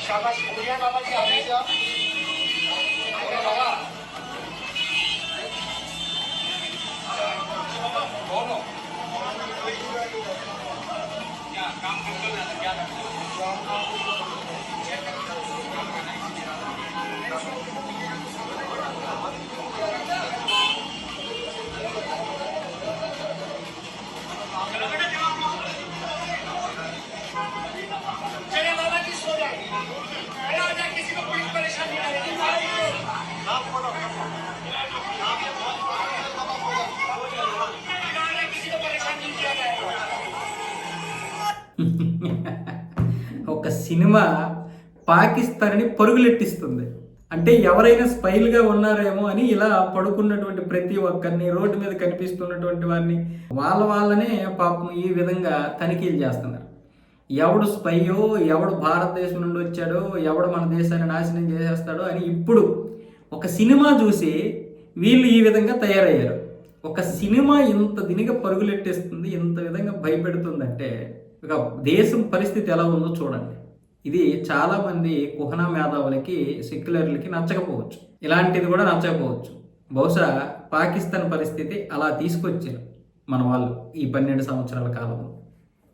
शाबाश बढ़िया बाबा जी हमेशा बाबा दोनों क्या काम कर रहे हैं क्या ఒక సినిమా పాకిస్తాన్ని పరుగులెట్టిస్తుంది. అంటే ఎవరైనా స్పైల్గా ఉన్నారేమో అని ఇలా పడుకున్నటువంటి ప్రతి ఒక్కరిని, రోడ్డు మీద కనిపిస్తున్నటువంటి వారిని వాళ్ళనే పాపం ఈ విధంగా తనిఖీలు చేస్తున్నారు. ఎవడు స్పైయో, ఎవడు భారతదేశం నుండి వచ్చాడో, ఎవడు మన దేశాన్ని నాశనం చేసేస్తాడో అని ఇప్పుడు ఒక సినిమా చూసి వీళ్ళు ఈ విధంగా తయారయ్యారు. ఒక సినిమా ఇంత దినిగా పరుగులెట్టేస్తుంది, ఇంత విధంగా భయపెడుతుందంటే ఇక దేశం పరిస్థితి ఎలా ఉందో చూడండి. ఇది చాలామంది కుహనా మేధావులకి, సెక్యులర్లకి నచ్చకపోవచ్చు, ఇలాంటిది కూడా నచ్చకపోవచ్చు. బహుశా పాకిస్తాన్ పరిస్థితి అలా తీసుకొచ్చారు మన వాళ్ళు ఈ 12 సంవత్సరాల కాలంలో.